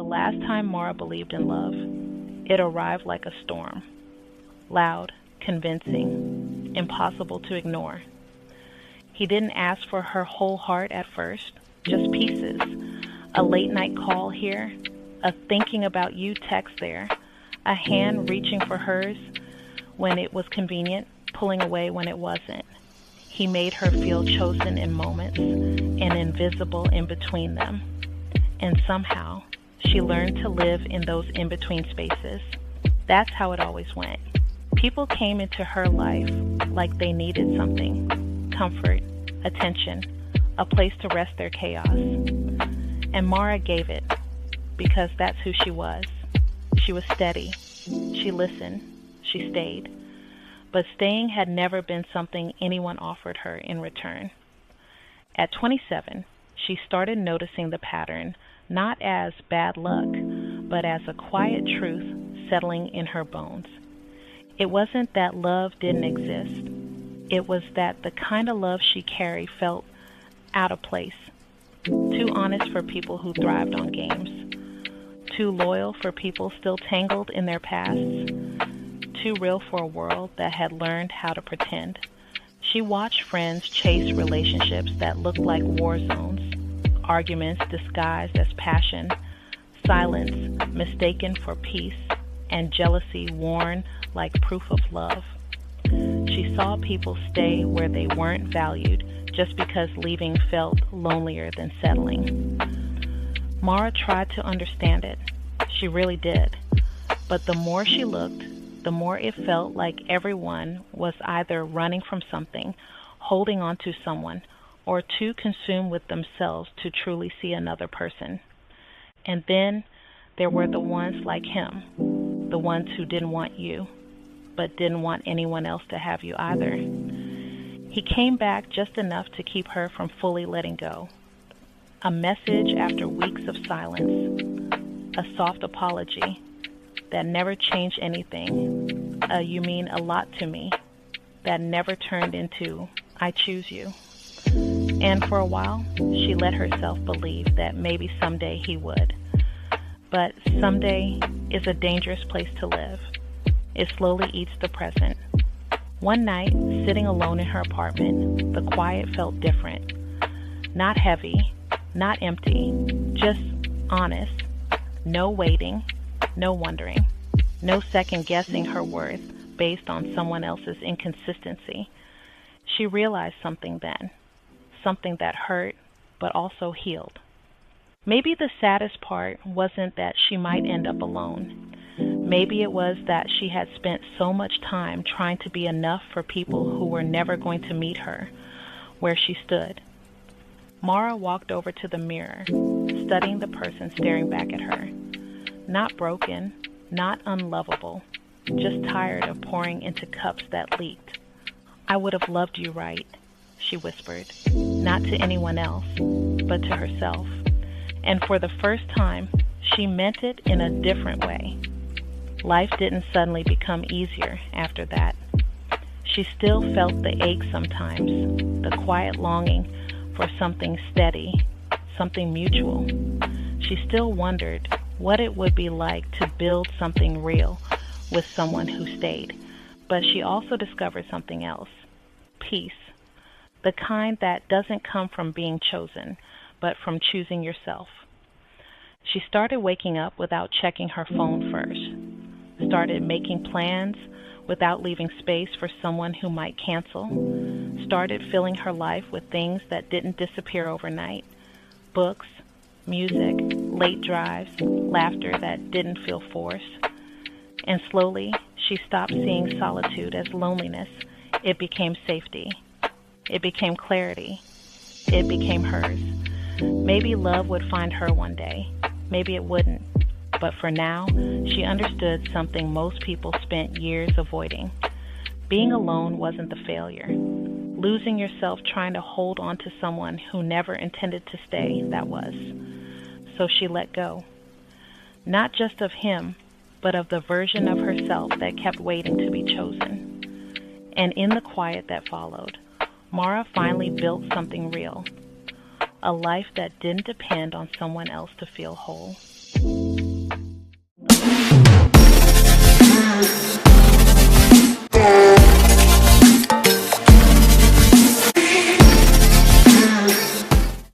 last time Mara believed in love, it arrived like a storm. Loud, convincing, impossible to ignore. He didn't ask for her whole heart at first, just pieces. A late night call here, a thinking about you text there, a hand reaching for hers when it was convenient, pulling away when it wasn't. He made her feel chosen in moments and invisible in between them. And somehow, she learned to live in those in-between spaces. That's how it always went. People came into her life like they needed something, comfort, attention, a place to rest their chaos. And Mara gave it, because that's who she was. She was steady. She listened. She stayed. But staying had never been something anyone offered her in return. At 27, she started noticing the pattern, not as bad luck, but as a quiet truth settling in her bones. It wasn't that love didn't exist. It was that the kind of love she carried felt out of place. Too honest for people who thrived on games. Too loyal for people still tangled in their pasts. Too real for a world that had learned how to pretend. She watched friends chase relationships that looked like war zones. Arguments disguised as passion. Silence mistaken for peace. And jealousy worn like proof of love. She saw people stay where they weren't valued just because leaving felt lonelier than settling. Mara tried to understand it. She really did. But the more she looked, the more it felt like everyone was either running from something, holding on to someone, or too consumed with themselves to truly see another person. And then there were the ones like him, the ones who didn't want you, but didn't want anyone else to have you either. He came back just enough to keep her from fully letting go. A message after weeks of silence, a soft apology that never changed anything, you mean a lot to me, that never turned into, I choose you. And for a while, she let herself believe that maybe someday he would. But someday is a dangerous place to live. It slowly eats the present. One night, sitting alone in her apartment, the quiet felt different. Not heavy, not empty, just honest. No waiting, no wondering, no second guessing her worth based on someone else's inconsistency. She realized something then, something that hurt but also healed. Maybe the saddest part wasn't that she might end up alone. Maybe it was that she had spent so much time trying to be enough for people who were never going to meet her where she stood. Mara walked over to the mirror, studying the person staring back at her. Not broken, not unlovable, just tired of pouring into cups that leaked. I would have loved you right, she whispered, not to anyone else, but to herself. And for the first time, she meant it in a different way. Life didn't suddenly become easier after that. She still felt the ache sometimes, the quiet longing for something steady, something mutual. She still wondered what it would be like to build something real with someone who stayed. But she also discovered something else, peace, the kind that doesn't come from being chosen, but from choosing yourself. She started waking up without checking her phone first, started making plans without leaving space for someone who might cancel, started filling her life with things that didn't disappear overnight, books, music, late drives, laughter that didn't feel forced. And slowly, she stopped seeing solitude as loneliness. It became safety. It became clarity. It became hers. Maybe love would find her one day. Maybe it wouldn't. But for now, she understood something most people spent years avoiding. Being alone wasn't the failure. Losing yourself trying to hold on to someone who never intended to stay, that was. So she let go. Not just of him, but of the version of herself that kept waiting to be chosen. And in the quiet that followed, Mara finally built something real. A life that didn't depend on someone else to feel whole. time.